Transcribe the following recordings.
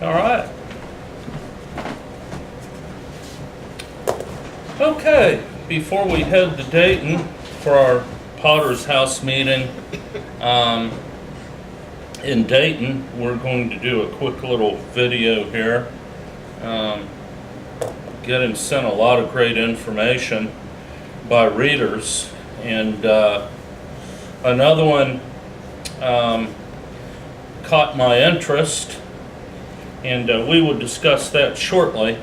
All right. Okay, before we head to Dayton for our Potter's House meeting in Dayton, we're going to do a quick little video here. Getting sent a lot of great information by readers, and another one caught my interest, and we will discuss that shortly.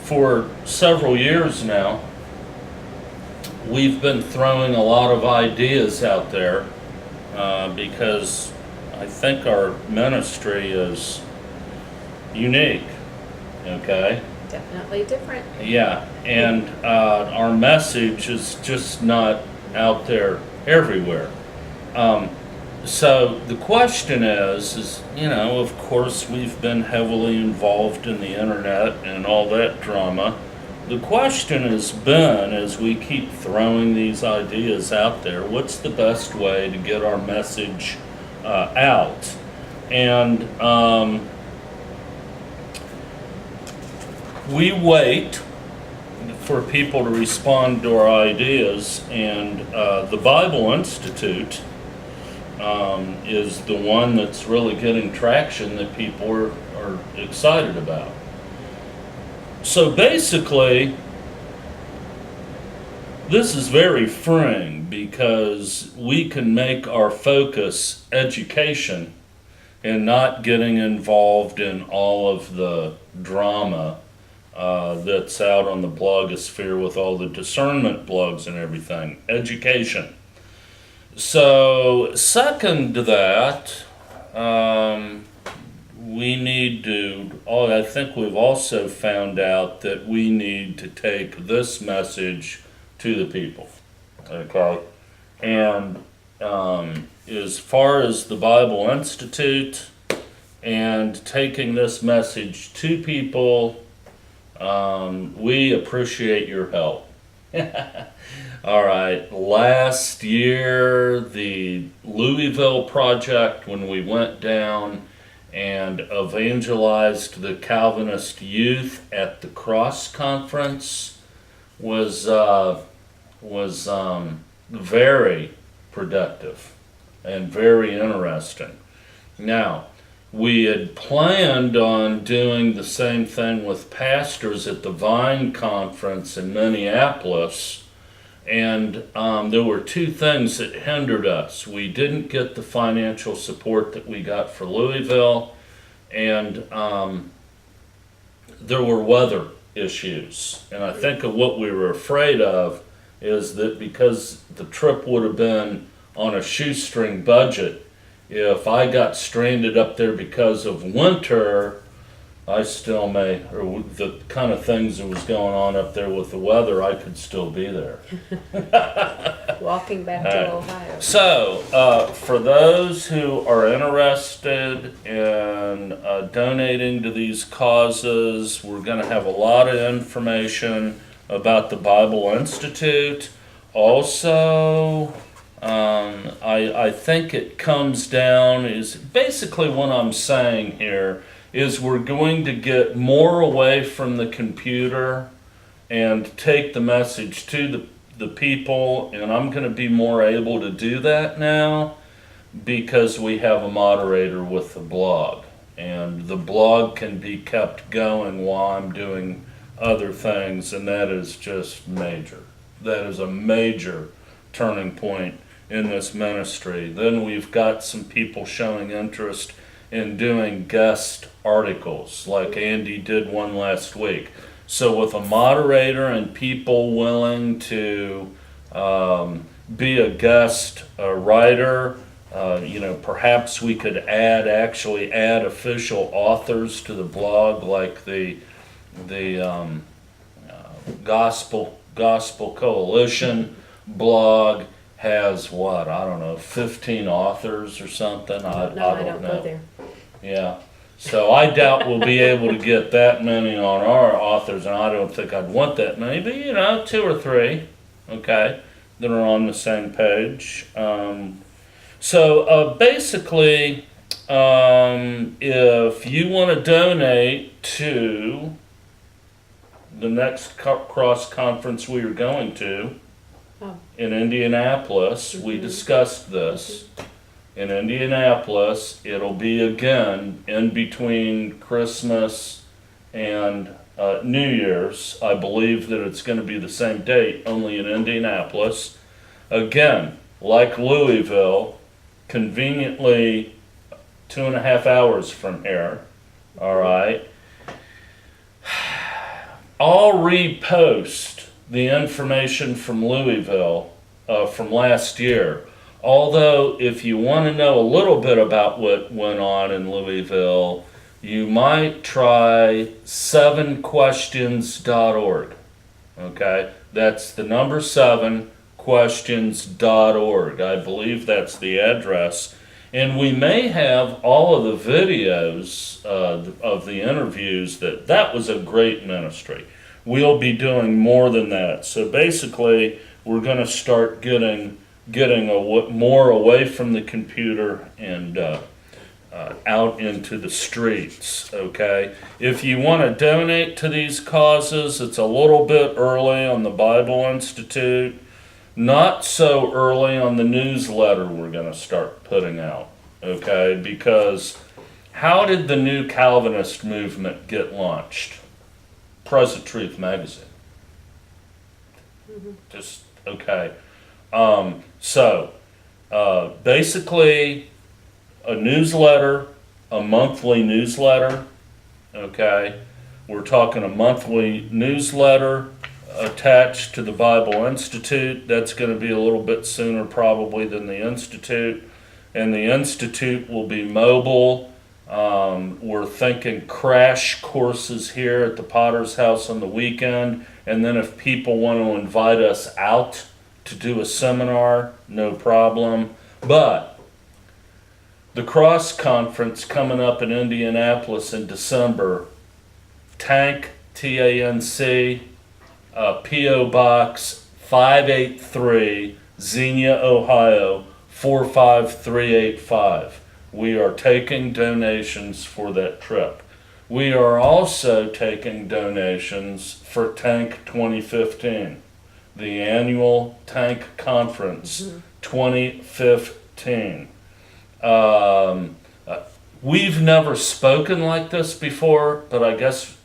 For several years now, we've been throwing a lot of ideas out there because I think our ministry is unique, okay? Definitely different. Yeah, and our message is just not out there everywhere. So the question is, you know, of course we've been heavily involved in the internet and all that drama. The question has been, as we keep throwing these ideas out there, what's the best way to get our message out? And we wait for people to respond to our ideas, and the Bible Institute is the one that's really getting traction that people are excited about. So basically, this is very freeing because we can make our focus education and not getting involved in all of the drama that's out on the blogosphere with all the discernment blogs and everything. Education. So, second to that, we need to, I think we've also found out that we need to take this message to the people, okay? And as far as the Bible Institute and taking this message to people, we appreciate your help. All right, last year, the Louisville Project, when we went down and evangelized the Calvinist youth at the Cross Conference, was very productive and very interesting. Now, we had planned on doing the same thing with pastors at the Vine Conference in Minneapolis, and there were two things that hindered us. We didn't get the financial support that we got for Louisville, and there were weather issues. And I think of what we were afraid of is that because the trip would have been on a shoestring budget, if I got stranded up there because of winter, I still may, or the kind of things that was going on up there with the weather, I could still be there. Walking back to Ohio. So, for those who are interested in donating to these causes, we're going to have a lot of information about the Bible Institute. Also, I think it comes down, is basically what I'm saying here, is we're going to get more away from the computer and take the message to the people, and I'm going to be more able to do that now because we have a moderator with the blog, and the blog can be kept going while I'm doing other things, and that is just major. That is a major turning point in this ministry. Then we've got some people showing interest in doing guest articles, like Andy did one last week. So with a moderator and people willing to be a guest writer, perhaps we could actually add official authors to the blog, like the Gospel Coalition blog has 15 authors or something. I don't know. Go there. Yeah. So I doubt we'll be able to get that many on our authors, and I don't think I'd want that many, but 2 or 3, okay, that are on the same page. So basically, if you want to donate to the next cross conference we are going to Oh. in Indianapolis, we discussed this. In Indianapolis, it'll be again in between Christmas and New Year's. I believe that it's going to be the same date, only in Indianapolis. Again, like Louisville, conveniently 2.5 hours from here. All right. I'll repost the information from Louisville from last year. Although, if you want to know a little bit about what went on in Louisville, you might try 7questions.org. Okay, that's the number 7questions.org. I believe that's the address. And we may have all of the videos of the interviews. That was a great ministry. We'll be doing more than that. So basically, we're going to start getting more away from the computer and out into the streets, okay? If you want to donate to these causes, it's a little bit early on the Bible Institute, not so early on the newsletter we're going to start putting out, okay? Because how did the new Calvinist movement get launched? Present Truth magazine. Just, okay. Basically, a newsletter, a monthly newsletter, okay? We're talking a monthly newsletter attached to the Bible Institute. That's going to be a little bit sooner probably than the Institute. And the Institute will be mobile. We're thinking crash courses here at the Potter's House on the weekend. And then if people want to invite us out to do a seminar, no problem. But the Cross Conference coming up in Indianapolis in December, Tank, T-A-N-C, P.O. Box 583, Xenia, Ohio, 45385. We are taking donations for that trip. We are also taking donations for Tank 2015, the annual Tank Conference 2015. We've never spoken like this before, but I guess,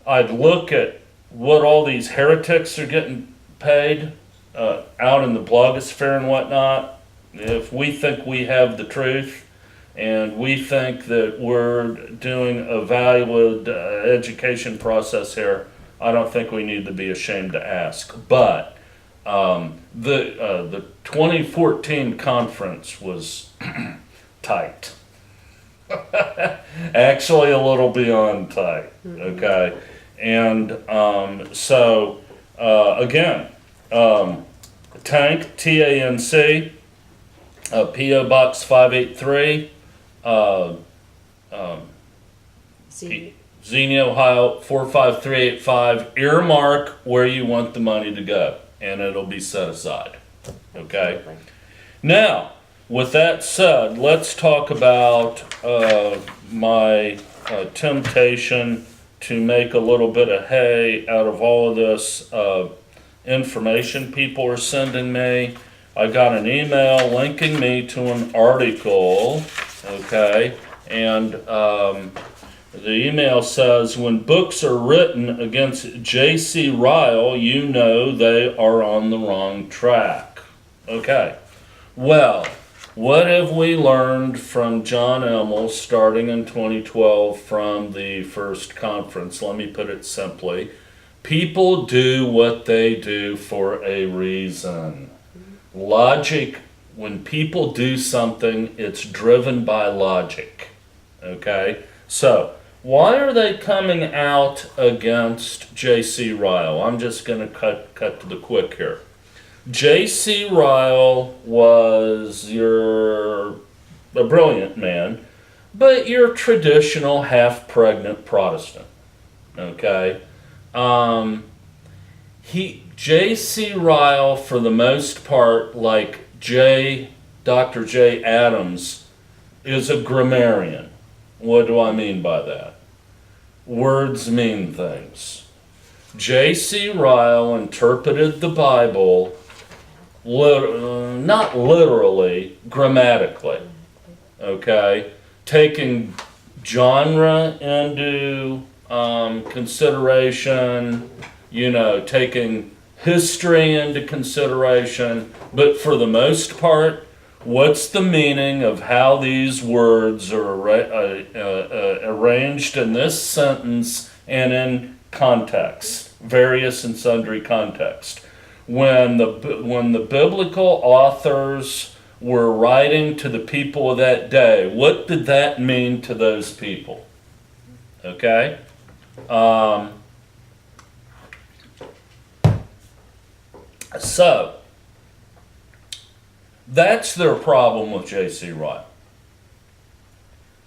I'd look at what all these heretics are getting paid out in the blogosphere and whatnot. If we think we have the truth and we think that we're doing a valued education process here, I don't think we need to be ashamed to ask. But the 2014 conference was tight. Actually, a little beyond tight. Okay, and again, Tank, T-A-N-C, P.O. Box 583, Xenia, Ohio 45385. Earmark where you want the money to go, and it'll be set aside. Okay. Absolutely. Now, with that said, let's talk about my temptation to make a little bit of hay out of all of this information people are sending me. I got an email linking me to an article, okay, and the email says, when books are written against J.C. Ryle, you know they are on the wrong track. Okay, well, what have we learned from John Emmel starting in 2012 from the first conference? Let me put it simply. People do what they do for a reason. Logic, when people do something, it's driven by logic. Okay? So, why are they coming out against J.C. Ryle? I'm just going to cut to the quick here. J.C. Ryle was a brilliant man, but your traditional half-pregnant Protestant. Okay? J.C. Ryle, for the most part, like Dr. J. Adams is a grammarian. What do I mean by that? Words mean things. J.C. Ryle interpreted the Bible not literally, grammatically. Okay? Taking genre into consideration, taking history into consideration, but for the most part, what's the meaning of how these words are arranged in this sentence and in context, various and sundry context. When the biblical authors were writing to the people of that day, what did that mean to those people? Okay? So, that's their problem with J.C. Ryle.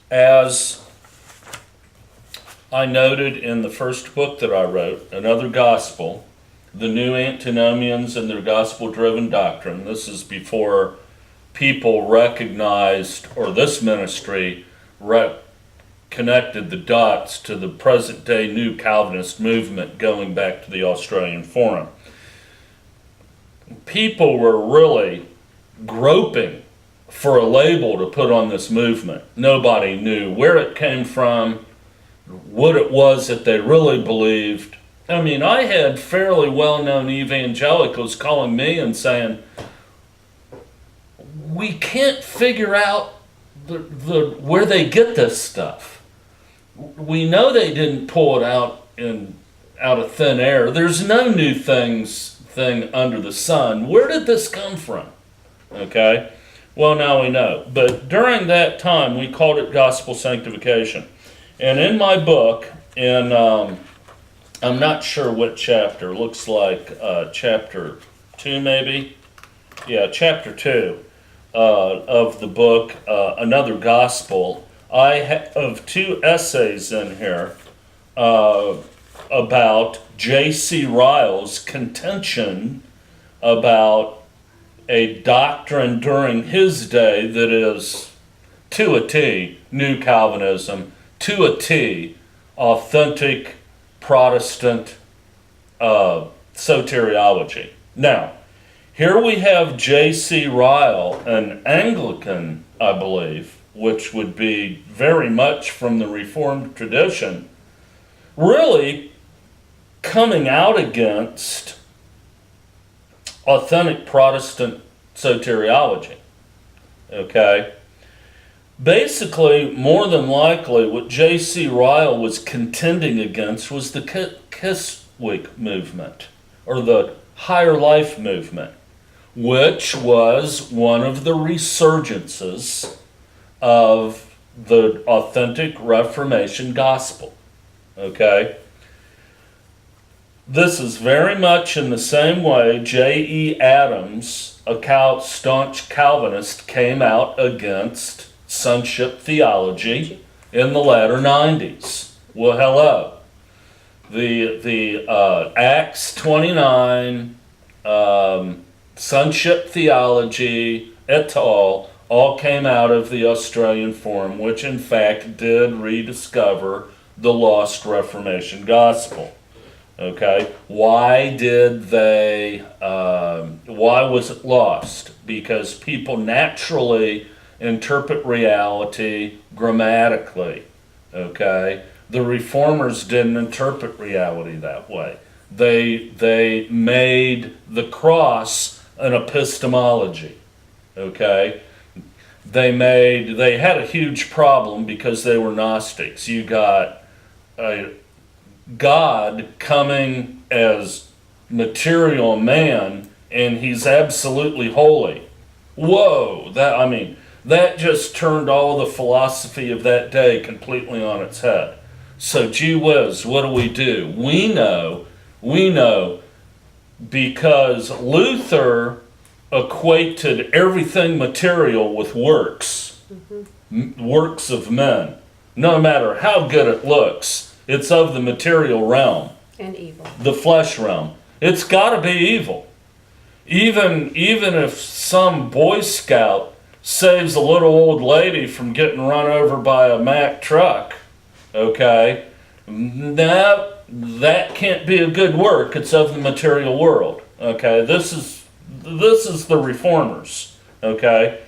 As I noted in the first book that I wrote, Another Gospel, the New Antinomians and Their Gospel-Driven Doctrine, this is before people recognized, or this ministry connected the dots to the present-day New Calvinist movement going back to the Australian Forum. People were really groping for a label to put on this movement. Nobody knew where it came from, what it was that they really believed. I mean, I had fairly well-known evangelicals calling me and saying, we can't figure out where they get this stuff. We know they didn't pull it out of thin air. There's no new thing under the sun. Where did this come from? Okay? Well, now we know. But during that time, we called it gospel sanctification. And in my book, I'm not sure what chapter, looks like chapter 2 maybe. Yeah, chapter 2 of the book, Another Gospel. I have 2 essays in here about J.C. Ryle's contention about a doctrine during his day that is, to a T, New Calvinism, to a T, authentic Protestant soteriology. Now, here we have J.C. Ryle, an Anglican, I believe, which would be very much from the Reformed tradition, really coming out against authentic Protestant soteriology. Okay? Basically, more than likely, what J.C. Ryle was contending against was the Kiswick movement, or the Higher Life movement, which was one of the resurgences of the authentic Reformation gospel. Okay? This is very much in the same way J.E. Adams, a staunch Calvinist, came out against sonship theology in the latter 90s. Well, hello. The Acts 29, sonship theology, et al., all came out of the Australian Forum, which in fact did rediscover the lost Reformation gospel. Okay, why was it lost? Because people naturally interpret reality grammatically. Okay, the Reformers didn't interpret reality that way. They made the cross an epistemology. Okay, they had a huge problem because they were Gnostics. You got God coming as material man, and he's absolutely holy. Whoa, that just turned all the philosophy of that day completely on its head. So gee whiz, what do? We know because Luther equated everything material with works, works of men. No matter how good it looks, it's of the material realm. And evil. The flesh realm. It's got to be evil. even if some Boy Scout saves a little old lady from getting run over by a Mack truck, okay, that can't be a good work. It's of the material world. Okay, this is the reformers. Okay,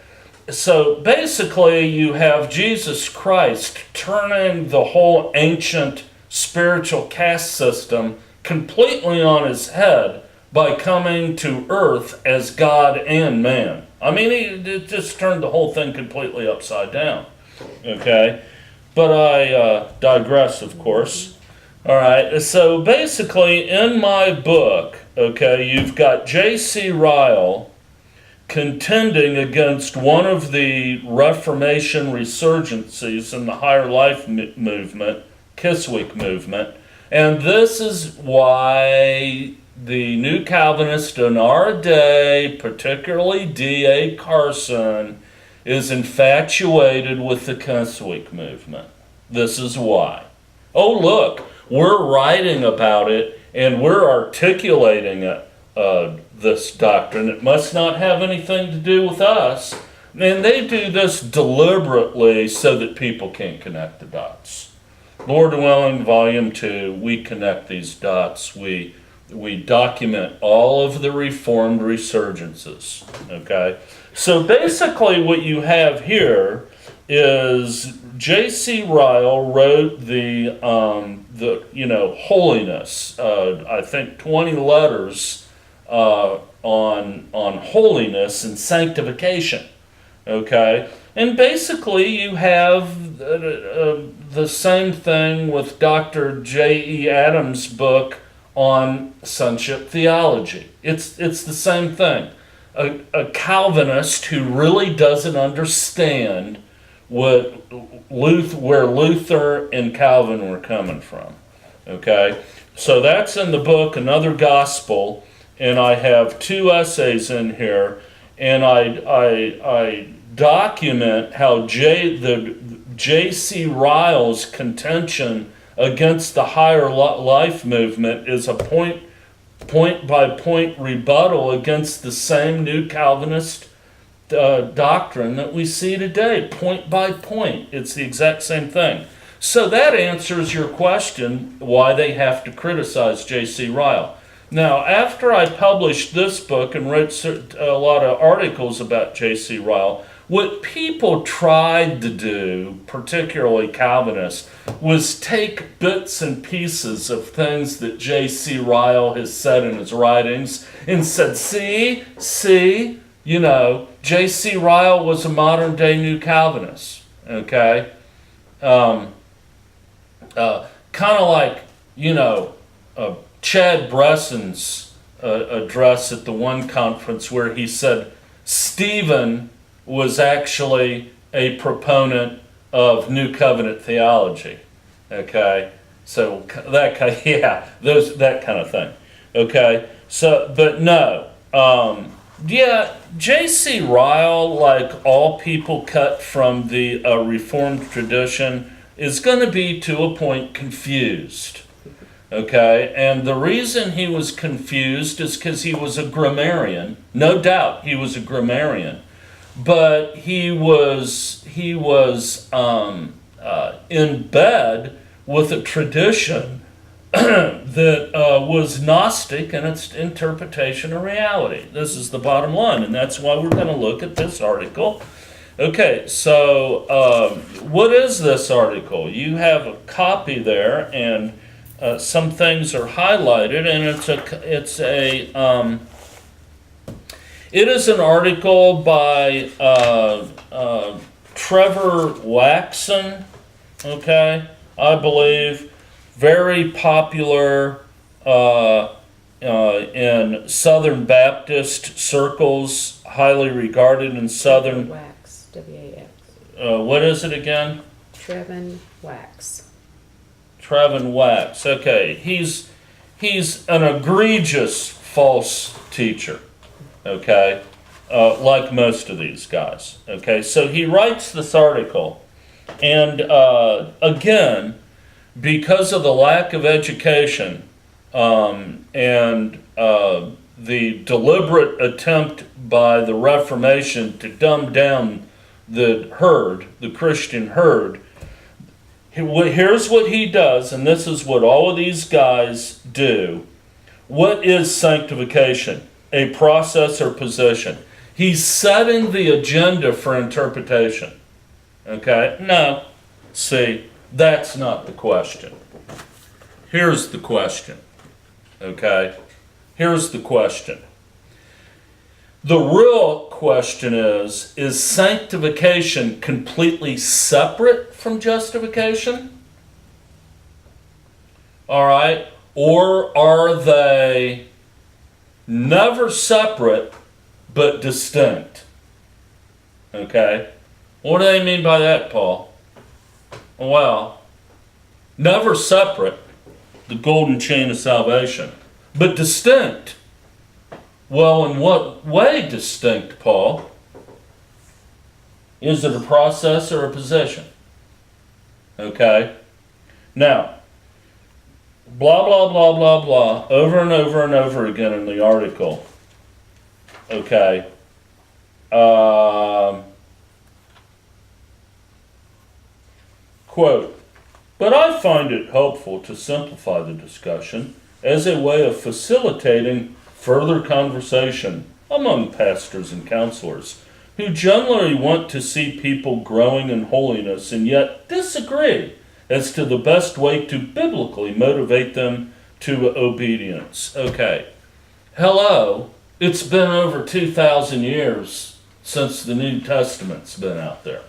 so basically you have Jesus Christ turning the whole ancient spiritual caste system completely on his head by coming to earth as God and man. I mean, it just turned the whole thing completely upside down. Okay, but I digress, of course. All right, so basically in my book, okay, you've got J.C. Ryle contending against one of the Reformation resurgencies in the higher life movement, Kiswick movement, and this is why the New Calvinist in our day, particularly D.A. Carson, is infatuated with the Kiswick movement. This is why. Oh, look, we're writing about it and we're articulating it, this doctrine. It must not have anything to do with us. And they do this deliberately so that people can't connect the dots. Lord willing, Volume 2, we connect these dots. We document all of the Reformed resurgences. Okay? So basically what you have here is J.C. Ryle wrote the holiness. I think 20 letters on holiness and sanctification. Okay, and basically you have the same thing with Dr. J.E. Adams' book on sonship theology. It's the same thing. A Calvinist who really doesn't understand where Luther and Calvin were coming from. Okay, so that's in the book, Another Gospel, and I have 2 essays in here, and I document how J.C. Ryle's contention against the higher life movement is a point by point rebuttal against the same New Calvinist doctrine that we see today, point by point. It's the exact same thing. So that answers your question why they have to criticize J.C. Ryle. Now, after I published this book and wrote a lot of articles about J.C. Ryle, what people tried to do, particularly Calvinists, was take bits and pieces of things that J.C. Ryle has said in his writings and said, see, J.C. Ryle was a modern day New Calvinist, okay? Kind of like, Chad Bresson's address at the one conference where he said Stephen was actually a proponent of New Covenant theology, okay? So that kind of thing, okay? So, but no, J.C. Ryle, like all people cut from the Reformed tradition, is going to be to a point confused. Okay, and the reason he was confused is because he was a grammarian. No doubt he was a grammarian, but he was in bed with a tradition that was Gnostic in its interpretation of reality. This is the bottom line, and that's why we're going to look at this article. Okay, so what is this article? You have a copy there, and some things are highlighted, and it is an article by Trevor Waxon, okay, I believe, very popular in Southern Baptist circles, highly regarded in Southern. Wax, W-A-X. What is it again? Trevin Wax. Trevin Wax. Okay, he's an egregious false teacher. Okay, like most of these guys. Okay, so he writes this article, and again, because of the lack of education and the deliberate attempt by the Reformation to dumb down the herd, the Christian herd. Here's what he does, and this is what all of these guys do. What is sanctification? A process or position. He's setting the agenda for interpretation. Okay? No. See, that's not the question. Here's the question. Okay? Here's the question. The real question is sanctification completely separate from justification? All right? Or are they never separate but distinct? Okay? What do they mean by that, Paul? Well, never separate, the golden chain of salvation, but distinct. Well, in what way distinct, Paul? Is it a process or a position? Okay? Now, blah, blah, blah, blah, blah, over and over and over again in the article. Okay? Quote, but I find it helpful to simplify the discussion as a way of facilitating further conversation among pastors and counselors who generally want to see people growing in holiness and yet disagree as to the best way to biblically motivate them to obedience. Okay. Hello. It's been over 2,000 years since the New Testament's been out there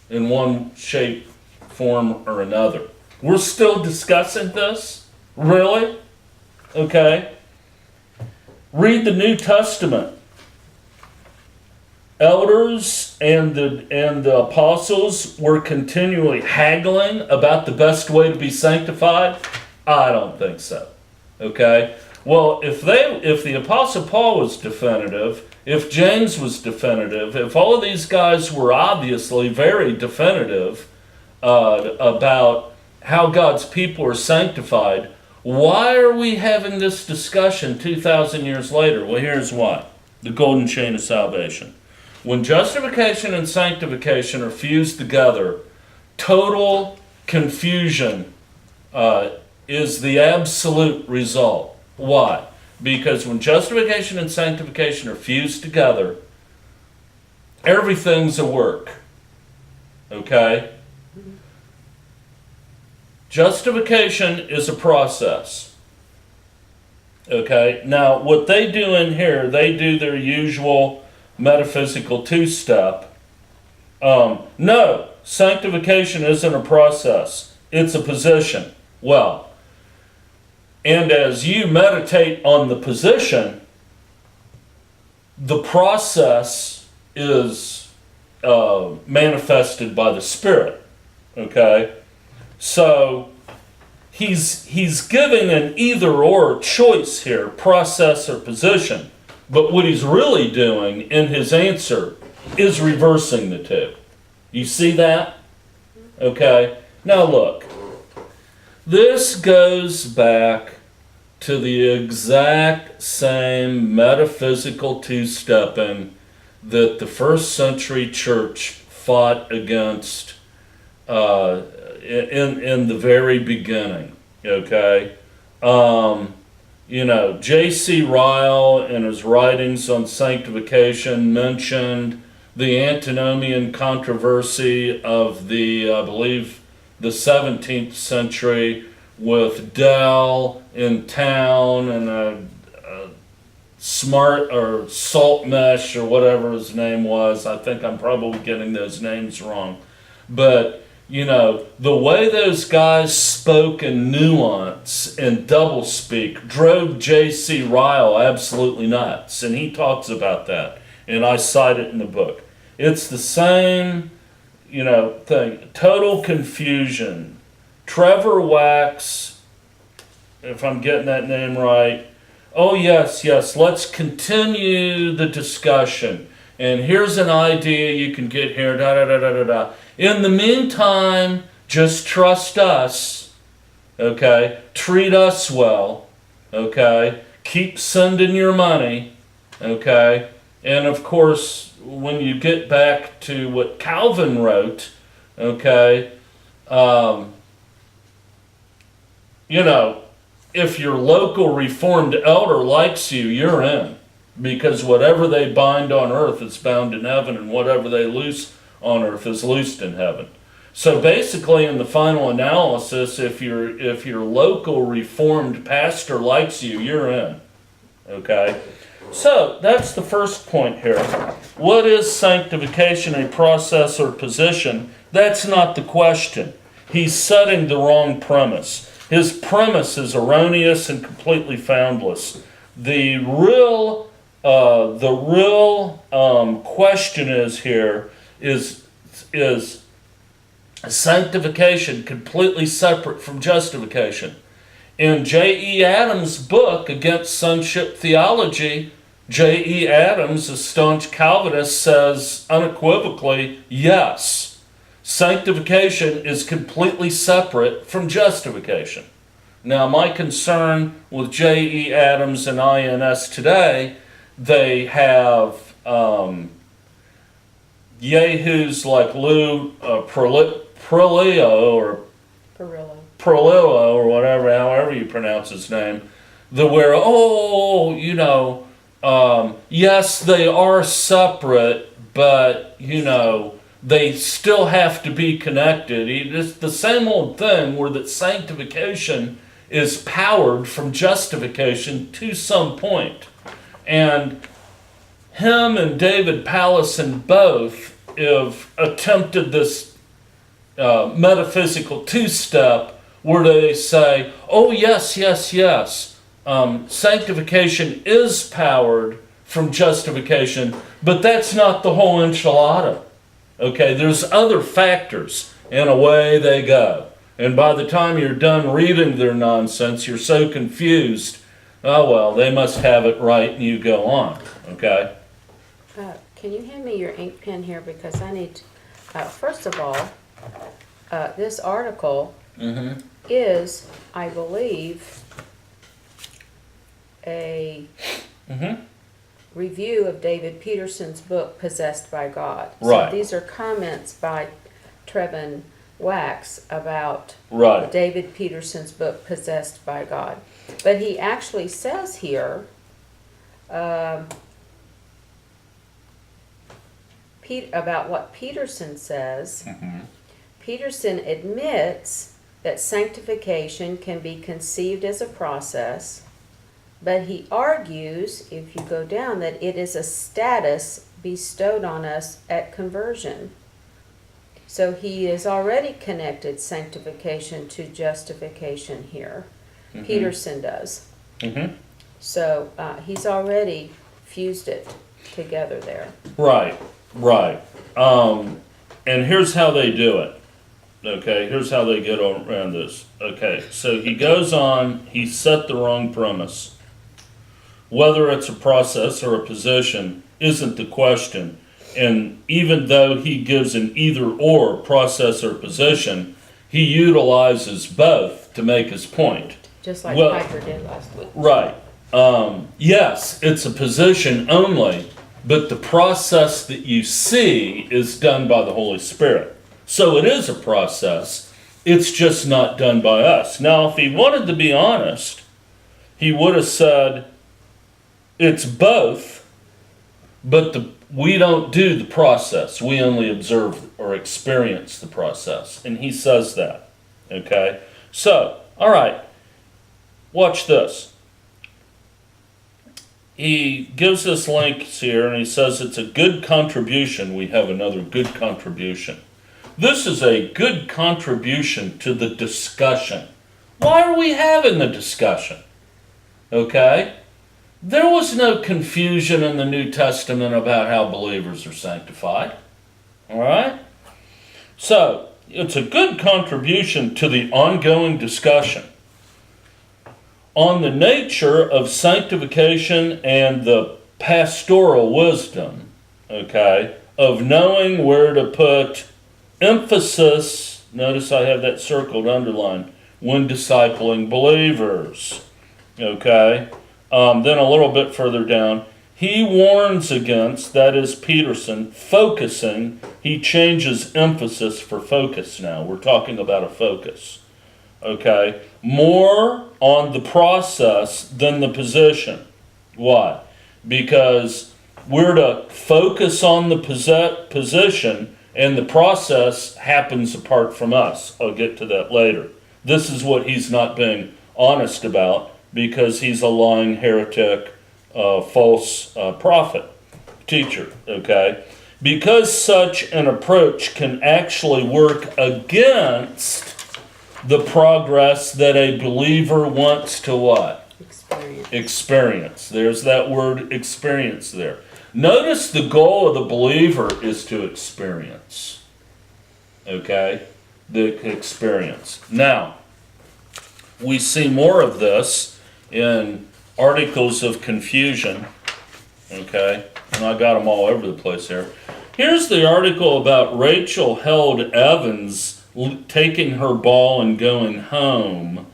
in one shape, form, or another. We're still discussing this? Really? Okay. Read the New Testament. Elders and the apostles were continually haggling about the best way to be sanctified? I don't think so. Okay? Well, if the Apostle Paul was definitive, if James was definitive, if all of these guys were obviously very definitive about how God's people are sanctified, why are we having this discussion 2,000 years later? Well, here's why. The golden chain of salvation. When justification and sanctification are fused together, total confusion is the absolute result. Why? Because when justification and sanctification are fused together, everything's a work. Okay? Justification is a process. Okay? Now, what they do in here, they do their usual metaphysical two-step. No, sanctification isn't a process. It's a position. Well, and as you meditate on the position, the process is manifested by the Spirit. Okay? So he's giving an either-or choice here, process or position. But what he's really doing in his answer is reversing the two. You see that? Okay. Now look. This goes back to the exact same metaphysical two-stepping that the first century church fought against in the very beginning, okay? J.C. Ryle in his writings on sanctification mentioned the antinomian controversy of I believe, the 17th century with Dell in town and a smart or Saltmesh or whatever his name was. I think I'm probably getting those names wrong. But the way those guys spoke in nuance and doublespeak drove J.C. Ryle absolutely nuts. And he talks about that. And I cite it in the book. It's the same, thing. Total confusion. Trevor Wax, if I'm getting that name right. Oh, yes, let's continue the discussion. And here's an idea you can get here, da-da-da-da-da-da. In the meantime, just trust us, okay? Treat us well, okay? keep sending your money, okay? And of course, when you get back to what Calvin wrote, okay, you know, if your local Reformed elder likes you, you're in. Because whatever they bind on earth is bound in heaven, and whatever they loose on earth is loosed in heaven. So basically, in the final analysis, if your local Reformed pastor likes you, you're in. Okay? So that's the first point here. What is sanctification, a process or position? That's not the question. He's setting the wrong premise. His premise is erroneous and completely foundless. The real question is sanctification completely separate from justification. In J.E. Adams' book, Against Sonship Theology, J.E. Adams, a staunch Calvinist, says unequivocally, yes, sanctification is completely separate from justification. Now, my concern with J.E. Adams and INS today, they have yahoos like Lou Perillo or whatever, however you pronounce his name, yes, they are separate, but, they still have to be connected. It's the same old thing where that sanctification is powered from justification to some point. And him and David Pallison both have attempted this metaphysical two-step where they say, oh yes, sanctification is powered from justification, but that's not the whole enchilada. Okay, there's other factors, and away they go. And by the time you're done reading their nonsense, you're so confused, oh well, they must have it right, and you go on, okay? Can you hand me your ink pen here, because I need, first of all, this article is, I believe, a review of David Peterson's book, Possessed by God. Right. So these are comments by Trevin Wax about David Peterson's book, Possessed by God. But he actually says here, about what Peterson says. Peterson admits that sanctification can be conceived as a process, but he argues, if you go down, that it is a status bestowed on us at conversion. So he has already connected sanctification to justification here. Peterson does. So he's already fused it together there. Right. And here's how they do it. Okay, here's how they get around this. Okay, so he goes on, he set the wrong premise. Whether it's a process or a position isn't the question. And even though he gives an either or process or position, he utilizes both to make his point. Just like Piper did last week. Right. Yes, it's a position only, but the process that you see is done by the Holy Spirit. So it is a process. It's just not done by us. Now, if he wanted to be honest, he would have said, it's both, but we don't do the process. We only observe or experience the process. And he says that. Okay? So, all right. Watch this. He gives us links here, and he says it's a good contribution. We have another good contribution. This is a good contribution to the discussion. Why are we having the discussion? Okay? There was no confusion in the New Testament about how believers are sanctified. All right? So, it's a good contribution to the ongoing discussion on the nature of sanctification and the pastoral wisdom, okay, of knowing where to put emphasis. Notice I have that circled, underlined, when discipling believers, okay? Then a little bit further down, he warns against, that is Peterson, focusing. He changes emphasis for focus now. We're talking about a focus. Okay? More on the process than the position. Why? Because we're to focus on the position, and the process happens apart from us. I'll get to that later. This is what he's not being honest about, because he's a lying heretic, false prophet, teacher, okay? Because such an approach can actually work against the progress that a believer wants to what? Experience. There's that word experience there. Notice the goal of the believer is to experience. Okay? The experience. Now, we see more of this in Articles of Confusion. Okay? And I got them all over the place here. Here's the article about Rachel Held Evans taking her ball and going home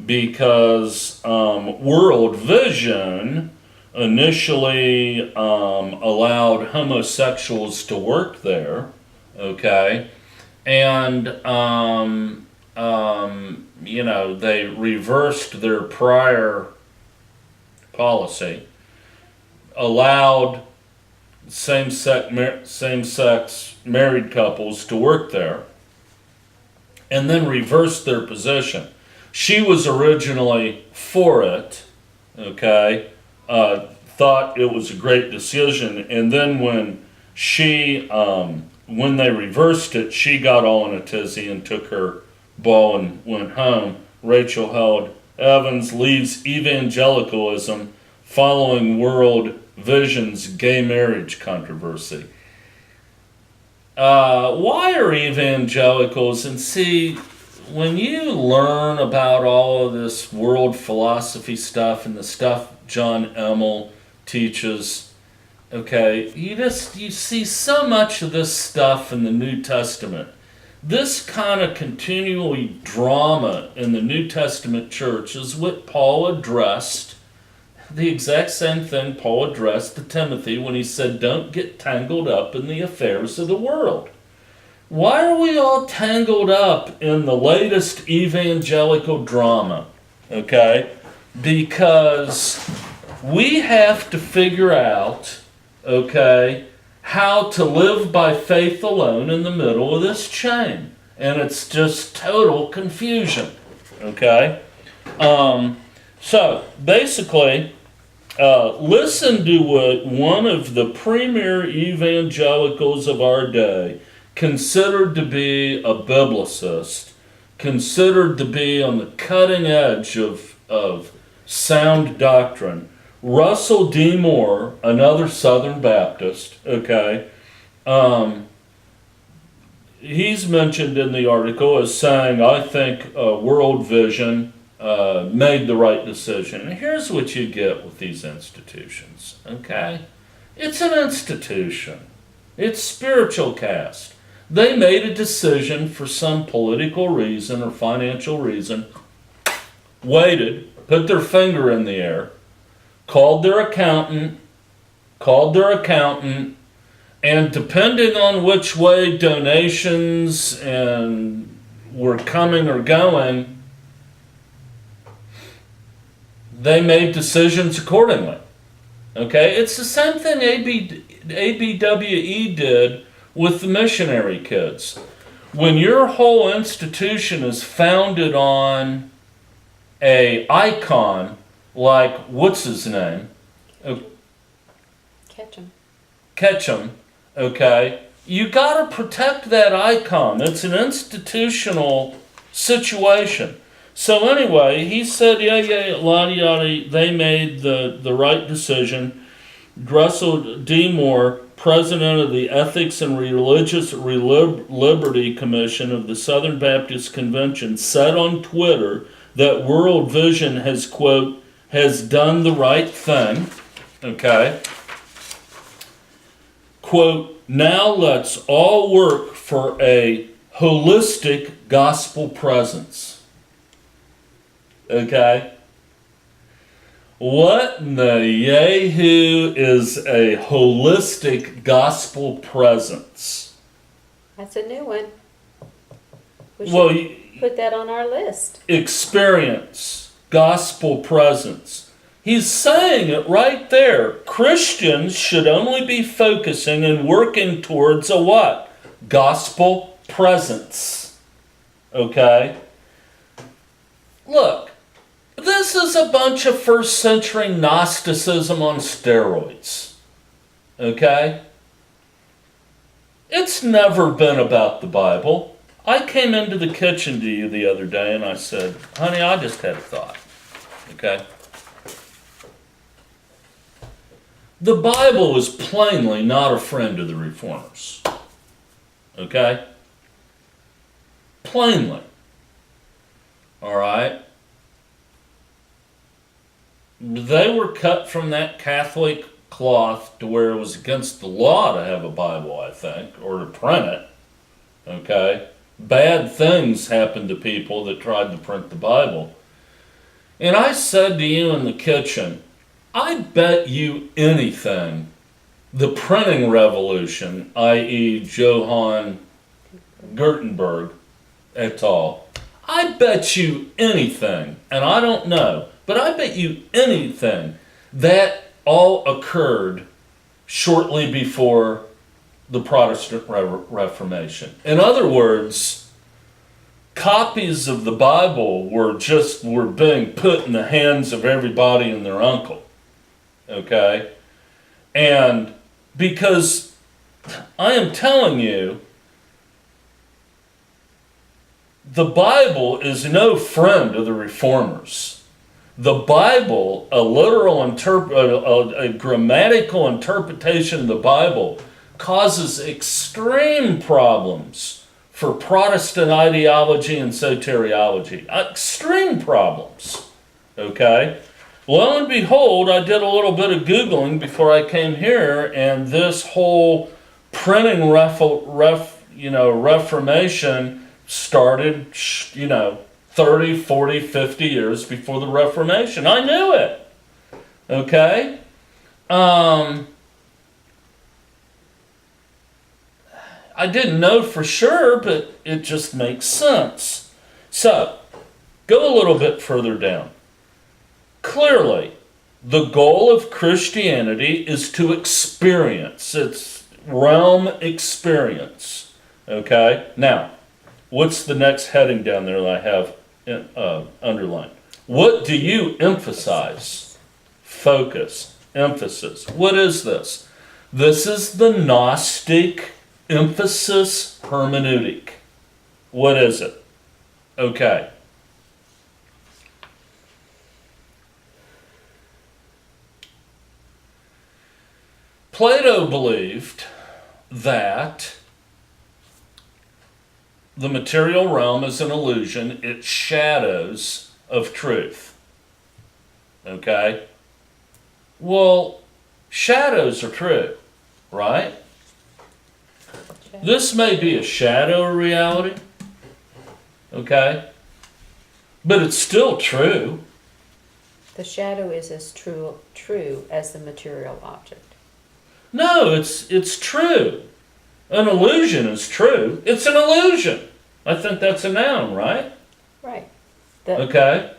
because World Vision initially allowed homosexuals to work there, okay? And, they reversed their prior policy, allowed same-sex married couples to work there, and then reversed their position. She was originally for it, okay, thought it was a great decision, and then when they reversed it, she got all in a tizzy and took her ball and went home. Rachel Held Evans leaves evangelicalism following World Vision's gay marriage controversy. Why are evangelicals, and see, when you learn about all of this world philosophy stuff and the stuff John Emmel teaches, okay, you see so much of this stuff in the New Testament. This kind of continually drama in the New Testament church is what Paul addressed, the exact same thing Paul addressed to Timothy when he said, don't get tangled up in the affairs of the world. Why are we all tangled up in the latest evangelical drama? Okay? Because we have to figure out, okay, how to live by faith alone in the middle of this chain. And it's just total confusion. Okay? So, basically, listen to what one of the premier evangelicals of our day, considered to be a biblicist, considered to be on the cutting edge of sound doctrine, Russell D. Moore, another Southern Baptist, okay, he's mentioned in the article as saying, I think World Vision made the right decision. And here's what you get with these institutions, okay? It's an institution. It's spiritual caste. They made a decision for some political reason or financial reason, waited, put their finger in the air, called their accountant, and depending on which way donations and were coming or going, they made decisions accordingly. Okay? It's the same thing ABWE did with the missionary kids. When your whole institution is founded on a icon like, what's his name? Ketchum, okay? You got to protect that icon. It's an institutional situation. So anyway, he said, yada, they made the right decision. Russell D. Moore, president of the Ethics and Religious Liberty Commission of the Southern Baptist Convention, said on Twitter that World Vision has, quote, has done the right thing, okay? Quote, now let's all work for a holistic gospel presence. Okay? What in the Yahoo is a holistic gospel presence? That's a new one. We should Well, put that on our list. experience, gospel presence. He's saying it right there. Christians should only be focusing and working towards a what? Gospel presence. Okay? Look, this is a bunch of first century Gnosticism on steroids. Okay? It's never been about the Bible. I came into the kitchen to you the other day and I said, honey, I just had a thought. Okay? The Bible is plainly not a friend of the reformers. Okay? Plainly. All right? They were cut from that Catholic cloth to where it was against the law to have a Bible, I think, or to print it. Okay? Bad things happened to people that tried to print the Bible. And I said to you in the kitchen, I bet you anything the printing revolution, i.e. Johann Gutenberg et al., I bet you anything, and I don't know, but I bet you anything that all occurred shortly before the Protestant Reformation. In other words, copies of the Bible were being put in the hands of everybody and their uncle. Okay? And because I am telling you, the Bible is no friend of the reformers. The Bible, a grammatical interpretation of the Bible, causes extreme problems for Protestant ideology and soteriology. Extreme problems. Okay? Lo and behold, I did a little bit of Googling before I came here, and this whole printing Reformation started, 30, 40, 50 years before the Reformation. I knew it. Okay? I didn't know for sure, but it just makes sense. So, go a little bit further down. Clearly, the goal of Christianity is to experience. It's realm experience. Okay? Now, what's the next heading down there that I have underlined? What do you emphasize? Focus. Emphasis. What is this? This is the Gnostic emphasis hermeneutic. What is it? Okay. Plato believed that the material realm is an illusion. It's shadows of truth. Okay? Well, shadows are true, right? This may be a shadow of reality. Okay? But it's still true. The shadow is as true as the material object. No, it's true. An illusion is true. It's an illusion. I think that's a noun, right? Right. Okay.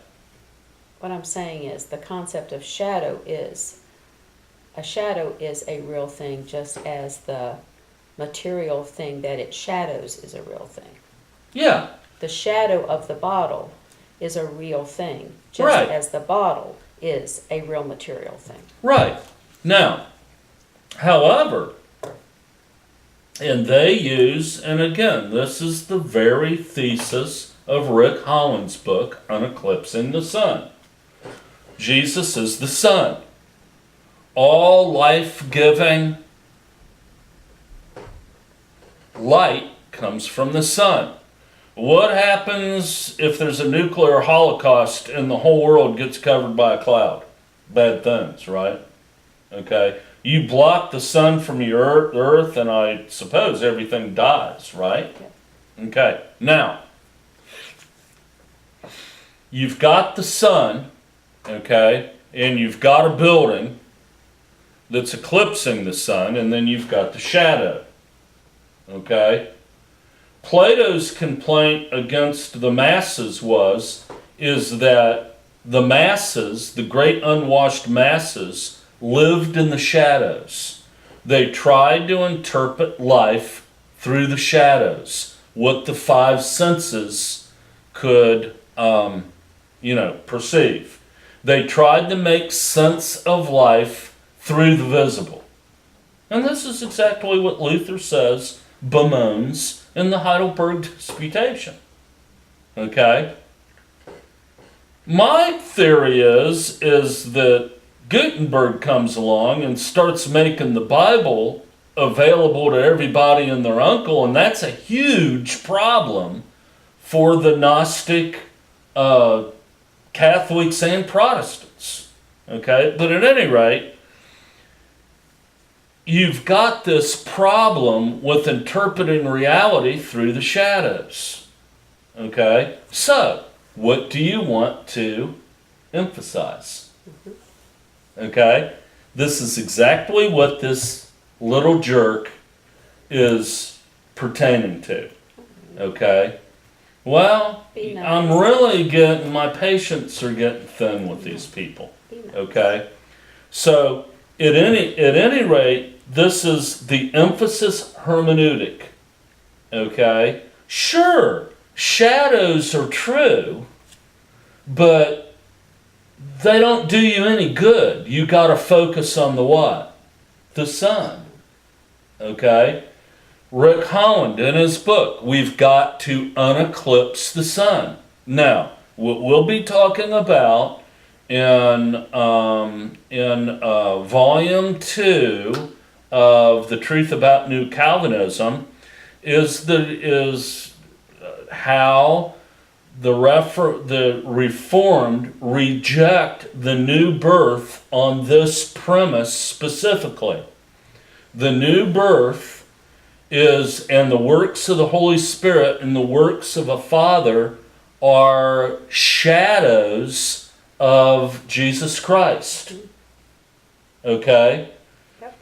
What I'm saying is the concept of shadow is a real thing, just as the material thing that it shadows is a real thing. Yeah. The shadow of the bottle is a real thing, just Right. as the bottle is a real material thing. Right. Now, however, and they use, and again, this is the very thesis of Rick Holland's book, Uneclipsing the Sun. Jesus is the sun. All life-giving light comes from the sun. What happens if there's a nuclear holocaust and the whole world gets covered by a cloud? Bad things, right? Okay. You block the sun from your earth, and I suppose everything dies, right? Yeah. Okay. Now, you've got the sun, okay, and you've got a building that's eclipsing the sun, and then you've got the shadow. Okay? Plato's complaint against the masses is that the masses, the great unwashed masses, lived in the shadows. They tried to interpret life through the shadows, what the five senses could, perceive. They tried to make sense of life through the visible. And this is exactly what Luther says, bemoans in the Heidelberg Disputation. Okay? My theory is that Gutenberg comes along and starts making the Bible available to everybody and their uncle, and that's a huge problem for the Gnostic Catholics and Protestants. Okay? But at any rate, you've got this problem with interpreting reality through the shadows. Okay? So, what do you want to emphasize? Okay? This is exactly what this little jerk is pertaining to. Okay? Well, Be nice. I'm really getting, my patience are getting thin with these people. Be nice. Okay? So, at any rate, this is the emphasis hermeneutic. Okay? Sure, shadows are true, but they don't do you any good. You got to focus on the what? The sun. Okay? Rick Holland, in his book, we've got to uneclipse the sun. Now, what we'll be talking about in volume 2 of The Truth About New Calvinism is how the Reformed reject the new birth on this premise specifically. The new birth is, and the works of the Holy Spirit and the works of a Father are shadows of Jesus Christ. Okay? Yep.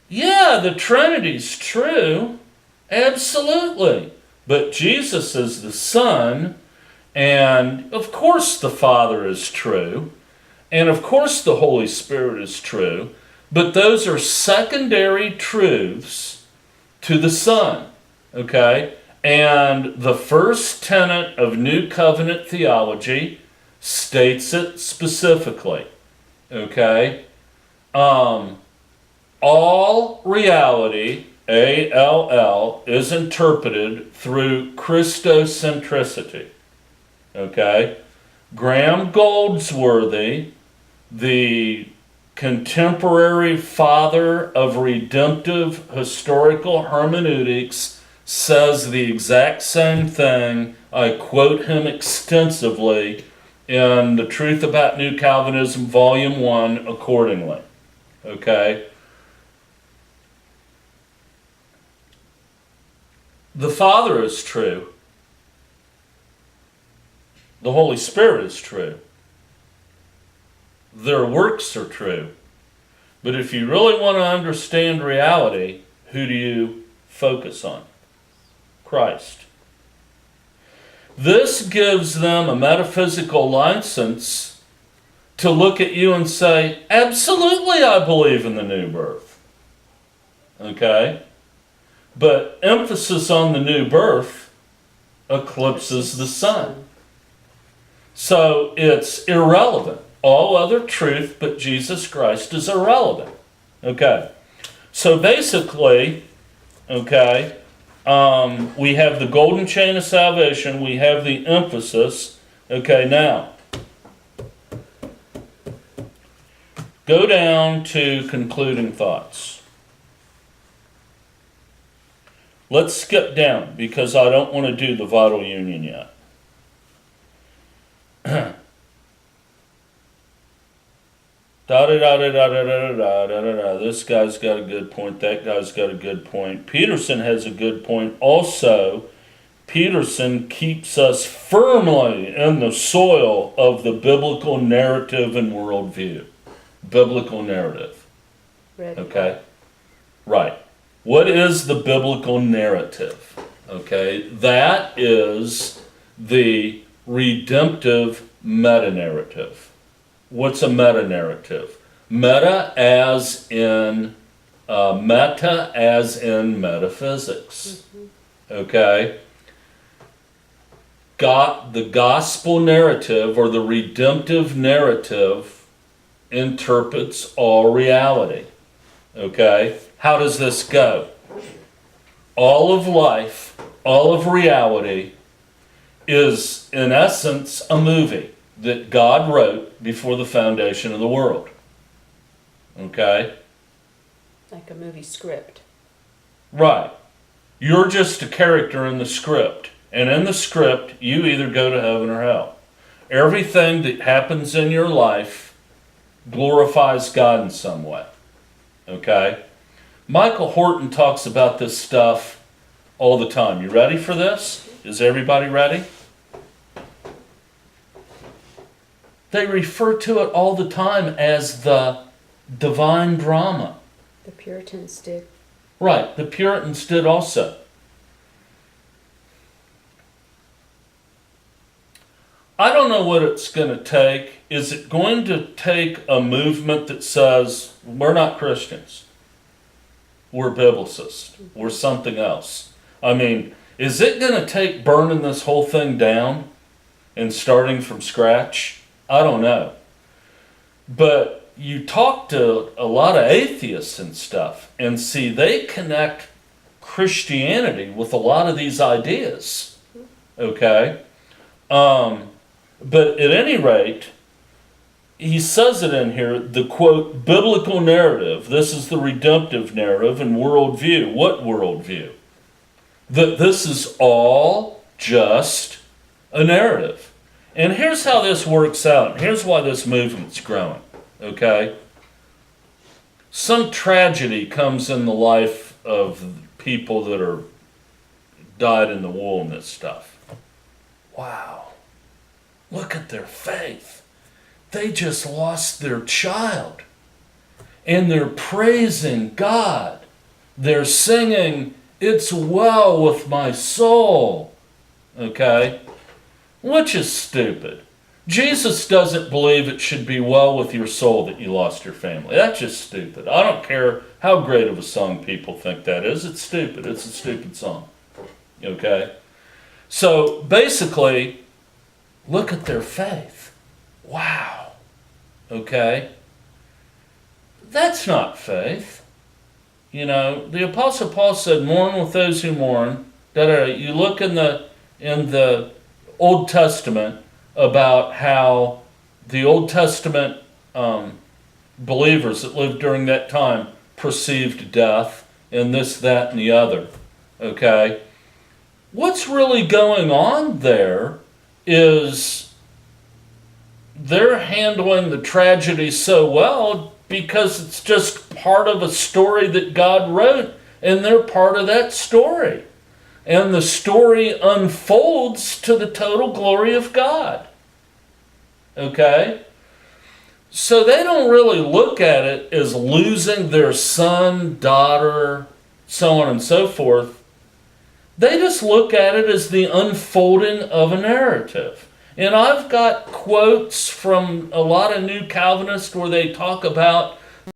Yeah, the Trinity's true. Absolutely. But Jesus is the Son, and of course the Father is true, and of course the Holy Spirit is true, but those are secondary truths to the Son. Okay? And the first tenet of New Covenant theology states it specifically. Okay? All reality, A-L-L, is interpreted through Christocentricity. Okay? Graham Goldsworthy, the contemporary father of redemptive historical hermeneutics, says the exact same thing. I quote him extensively in The Truth About New Calvinism, Volume 1, accordingly. Okay? The Father is true. The Holy Spirit is true. Their works are true. But if you really want to understand reality, who do you focus on? Christ. This gives them a metaphysical license to look at you and say, absolutely I believe in the new birth. Okay? But emphasis on the new birth eclipses the sun. So it's irrelevant. All other truth but Jesus Christ is irrelevant. Okay. So basically, okay, we have the golden chain of salvation. We have the emphasis. Okay, now, go down to concluding thoughts. Let's skip down because I don't want to do the vital union yet. This guy's got a good point. That guy's got a good point. Peterson has a good point also Peterson keeps us firmly in the soil of the biblical narrative and worldview. Biblical narrative. Ready. Okay? Right. What is the biblical narrative? Okay? That is the redemptive meta-narrative. What's a meta-narrative? Meta as in metaphysics. Okay? The gospel narrative or the redemptive narrative interprets all reality. Okay? How does this go? All of life, all of reality is in essence a movie that God wrote before the foundation of the world. Okay? Like a movie script. Right. You're just a character in the script. And in the script, you either go to heaven or hell. Everything that happens in your life glorifies God in some way. Okay? Michael Horton talks about this stuff all the time. You ready for this? Is everybody ready? They refer to it all the time as the divine drama. The Puritans did. Right, the Puritans did also. I don't know what it's going to take. Is it going to take a movement that says, we're not Christians, we're biblicists, we're something else? I mean, is it going to take burning this whole thing down and starting from scratch? I don't know. But you talk to a lot of atheists and stuff, and see, they connect Christianity with a lot of these ideas. Okay? But at any rate, he says it in here, the quote, biblical narrative. This is the redemptive narrative and worldview. What worldview? That this is all just a narrative. And here's how this works out. Here's why this movement's growing. Okay? Some tragedy comes in the life of people that are dyed in the wool and this stuff. Wow. Look at their faith. They just lost their child. And they're praising God. They're singing, "It's well with my soul." Okay? Which is stupid. Jesus doesn't believe it should be well with your soul that you lost your family. That's just stupid. I don't care how great of a song people think that is. It's stupid. It's a stupid song. Okay? So basically, look at their faith. Wow. Okay? That's not faith. You know, the Apostle Paul said, mourn with those who mourn. You look in the Old Testament about how the Old Testament believers that lived during that time perceived death and this, that, and the other. Okay? What's really going on there is they're handling the tragedy so well because it's just part of a story that God wrote, and they're part of that story. And the story unfolds to the total glory of God. Okay? So they don't really look at it as losing their son, daughter, so on and so forth. They just look at it as the unfolding of a narrative. And I've got quotes from a lot of New Calvinists where they talk about